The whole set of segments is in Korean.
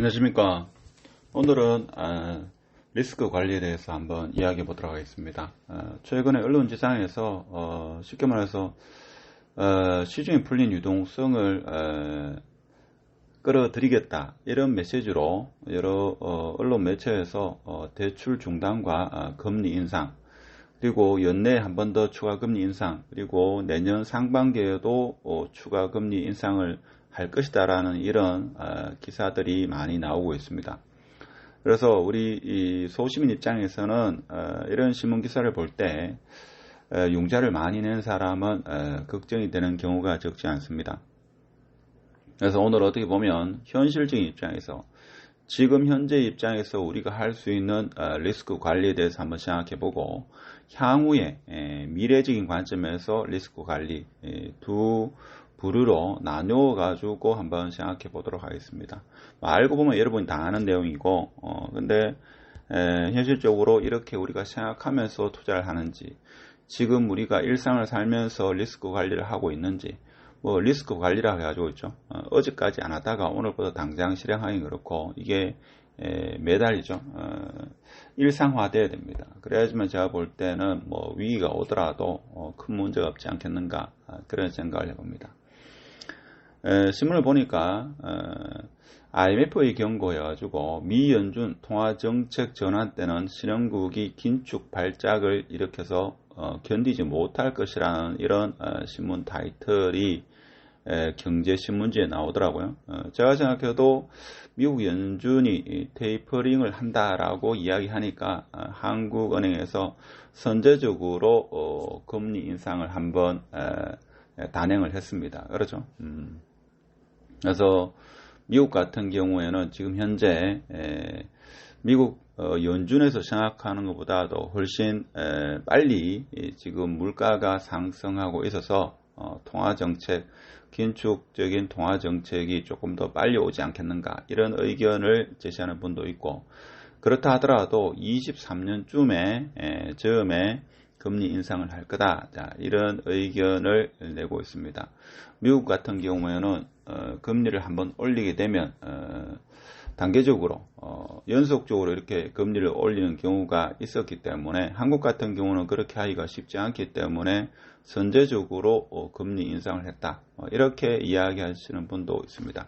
안녕하십니까. 오늘은 리스크 관리에 대해서 한번 이야기해 보도록 하겠습니다. 최근에 언론지상에서 쉽게 말해서 시중에 풀린 유동성을 끌어들이겠다 이런 메시지로 여러 언론 매체에서 대출 중단과 금리 인상, 그리고 연내에 한 번 더 추가 금리 인상, 그리고 내년 상반기에도 추가 금리 인상을 할 것이다라는 이런 기사들이 많이 나오고 있습니다. 그래서 우리 소시민 입장에서는 이런 신문 기사를 볼 때 융자를 많이 낸 사람은 걱정이 되는 경우가 적지 않습니다. 그래서 오늘 어떻게 보면 현실적인 입장에서, 지금 현재 입장에서 우리가 할 수 있는 리스크 관리에 대해서 한번 생각해보고, 향후에 미래적인 관점에서 리스크 관리 두 부류로 나누어 가지고 한번 생각해 보도록 하겠습니다. 알고 보면 여러분이 다 아는 내용이고, 근데 현실적으로 이렇게 우리가 생각하면서 투자를 하는지, 지금 우리가 일상을 살면서 리스크 관리를 하고 있는지, 리스크 관리라고 해가지고 있죠. 어제까지 안 하다가 오늘부터 당장 실행하기 그렇고, 이게 매달이죠. 일상화돼야 됩니다. 그래야지만 제가 볼 때는 위기가 오더라도 큰 문제가 없지 않겠는가, 그런 생각을 해봅니다. 신문을 보니까 IMF의 경고여가지고 미 연준 통화정책 전환 때는 신흥국이 긴축 발작을 일으켜서 견디지 못할 것이라는 이런 신문 타이틀이 경제신문지에 나오더라고요. 제가 생각해도 미국 연준이 테이퍼링을 한다라고 이야기하니까 한국은행에서 선제적으로 금리 인상을 한번 단행을 했습니다. 그렇죠? 그래서 미국 같은 경우에는 지금 현재 미국 연준에서 생각하는 것보다도 훨씬 빨리 지금 물가가 상승하고 있어서 통화정책, 긴축적인 통화정책이 조금 더 빨리 오지 않겠는가, 이런 의견을 제시하는 분도 있고, 그렇다 하더라도 23년쯤에 즈음에 금리 인상을 할 거다, 이런 의견을 내고 있습니다. 미국 같은 경우에는 금리를 한번 올리게 되면 단계적으로 연속적으로 이렇게 금리를 올리는 경우가 있었기 때문에, 한국 같은 경우는 그렇게 하기가 쉽지 않기 때문에 선제적으로 금리 인상을 했다, 이렇게 이야기하시는 분도 있습니다.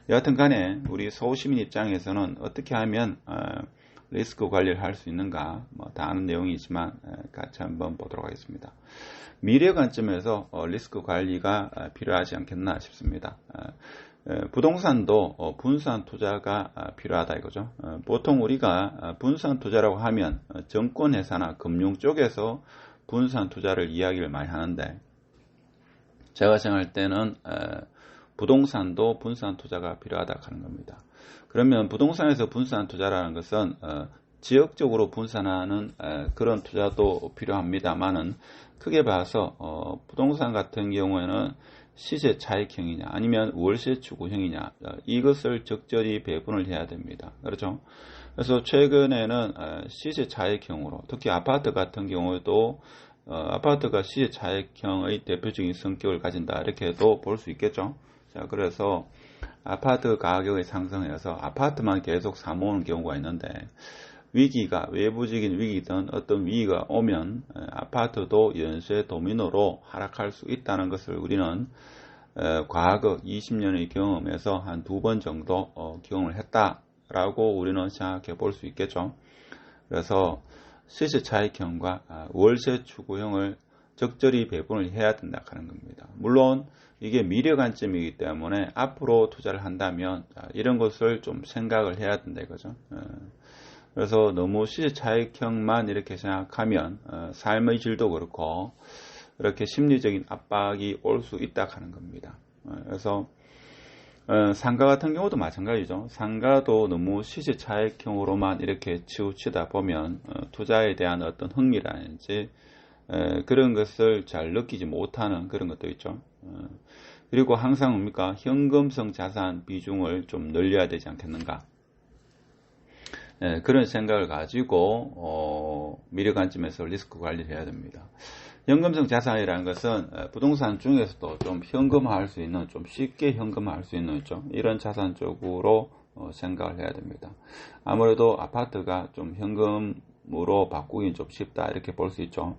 여하튼 간에 우리 소시민 입장에서는 어떻게 하면 리스크 관리를 할 수 있는가, 다 아는 내용이지만 같이 한번 보도록 하겠습니다. 미래 관점에서 리스크 관리가 필요하지 않겠나 싶습니다. 부동산도 분산 투자가 필요하다 이거죠. 보통 우리가 분산 투자라고 하면 정권회사나 금융 쪽에서 분산 투자를 이야기를 많이 하는데, 제가 생각할 때는 부동산도 분산 투자가 필요하다 하는 겁니다. 그러면 부동산에서 분산 투자라는 것은 지역적으로 분산하는 그런 투자도 필요합니다만은, 크게 봐서 부동산 같은 경우에는 시세 차익형이냐 아니면 월세 추구형이냐, 이것을 적절히 배분을 해야 됩니다. 그렇죠? 그래서 최근에는 시세 차익형으로, 특히 아파트 같은 경우에도 아파트가 시세 차익형의 대표적인 성격을 가진다, 이렇게도 볼 수 있겠죠. 자, 그래서 아파트 가격이 상승해서 아파트만 계속 사모으는 경우가 있는데, 위기가, 외부적인 위기든 어떤 위기가 오면 아파트도 연쇄 도미노로 하락할 수 있다는 것을 우리는 과거 20년의 경험에서 한 2번 정도 경험을 했다라고 우리는 생각해 볼 수 있겠죠. 그래서 시세 차익형과 월세 추구형을 적절히 배분을 해야 된다 하는 겁니다. 물론 이게 미래 관점이기 때문에 앞으로 투자를 한다면 이런 것을 좀 생각을 해야 된다 이거죠. 그래서 너무 시세 차익형만 이렇게 생각하면 삶의 질도 그렇고 이렇게 심리적인 압박이 올 수 있다 하는 겁니다. 그래서 상가 같은 경우도 마찬가지죠. 상가도 너무 시세 차익형으로만 이렇게 치우치다 보면 투자에 대한 어떤 흥미라든지 그런 것을 잘 느끼지 못하는 그런 것도 있죠. 그리고 항상 뭡니까? 현금성 자산 비중을 좀 늘려야 되지 않겠는가? 그런 생각을 가지고 미래 관점에서 리스크 관리를 해야 됩니다. 현금성 자산이라는 것은 부동산 중에서도 좀 현금화할 수 있는, 좀 쉽게 현금화할 수 있는 이런 자산 쪽으로 생각을 해야 됩니다. 아무래도 아파트가 좀 현금으로 바꾸긴 좀 쉽다 이렇게 볼 수 있죠.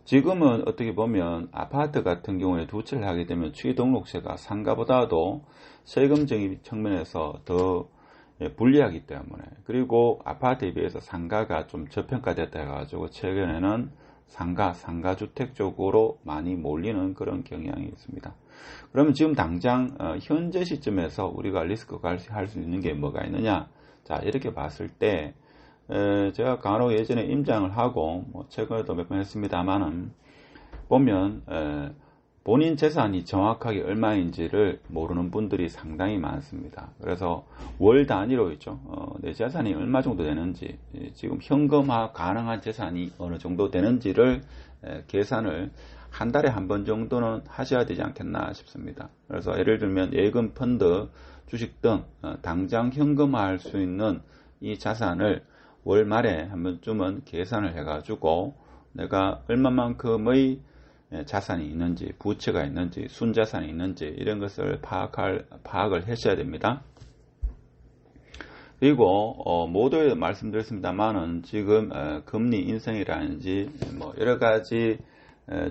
지금은 어떻게 보면 아파트 같은 경우에 두 채를 하게 되면 취등록세가 상가보다도 세금적인 측면에서 더 불리하기 때문에, 그리고 아파트에 비해서 상가가 좀 저평가됐다 해가지고 최근에는 상가주택 쪽으로 많이 몰리는 그런 경향이 있습니다. 그러면 지금 당장 현재 시점에서 우리가 리스크 관리할 수 있는 게 뭐가 있느냐? 자, 이렇게 봤을 때 제가 간혹 예전에 임장을 하고 최근에도 몇 번 했습니다만은 보면 본인 재산이 정확하게 얼마인지를 모르는 분들이 상당히 많습니다. 그래서 월 단위로 있죠. 내 재산이 얼마 정도 되는지, 지금 현금화 가능한 재산이 어느 정도 되는지를 계산을 한 달에 한 번 정도는 하셔야 되지 않겠나 싶습니다. 그래서 예를 들면 예금, 펀드, 주식 등 당장 현금화할 수 있는 이 자산을 월 말에 한 번쯤은 계산을 해가지고 내가 얼마만큼의 자산이 있는지, 부채가 있는지, 순자산이 있는지 이런 것을 파악을 하셔야 됩니다. 그리고 모두에 말씀드렸습니다만은 지금 금리 인상이라든지 여러 가지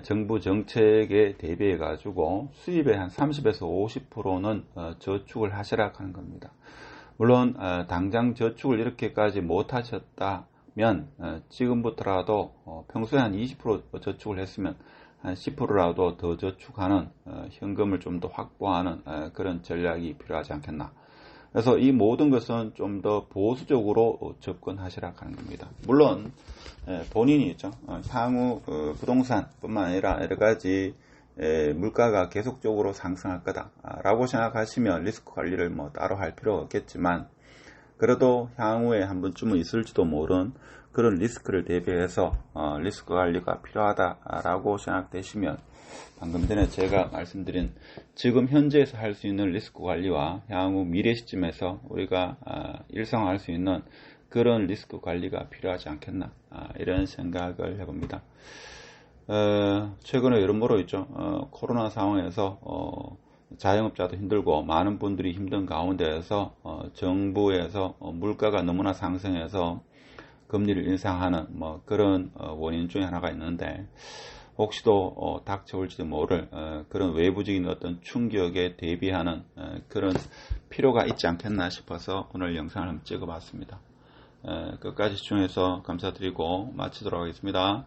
정부 정책에 대비해 가지고 수입의 한 30에서 50%는 저축을 하시라 하는 겁니다. 물론 당장 저축을 이렇게까지 못 하셨다면 지금부터라도 평소에 한 20% 저축을 했으면 한 10%라도 더 저축하는 현금을 좀 더 확보하는 그런 전략이 필요하지 않겠나. 그래서 이 모든 것은 좀 더 보수적으로 접근하시라 하는 겁니다. 물론 본인이 있죠. 향후 부동산뿐만 아니라 여러 가지 물가가 계속적으로 상승할 거다라고 생각하시면 리스크 관리를 따로 할 필요가 없겠지만, 그래도 향후에 한 번쯤은 있을지도 모르는 그런 리스크를 대비해서 리스크 관리가 필요하다라고 생각되시면 방금 전에 제가 말씀드린 지금 현재에서 할 수 있는 리스크 관리와 향후 미래 시점에서 우리가 일상화할 수 있는 그런 리스크 관리가 필요하지 않겠나, 이런 생각을 해봅니다. 최근에 여러모로 있죠. 코로나 상황에서 자영업자도 힘들고 많은 분들이 힘든 가운데에서 정부에서 물가가 너무나 상승해서 금리를 인상하는 그런 원인 중에 하나가 있는데, 혹시도 닥쳐올지도 모를 그런 외부적인 어떤 충격에 대비하는 그런 필요가 있지 않겠나 싶어서 오늘 영상을 한번 찍어봤습니다. 끝까지 시청해서 감사드리고 마치도록 하겠습니다.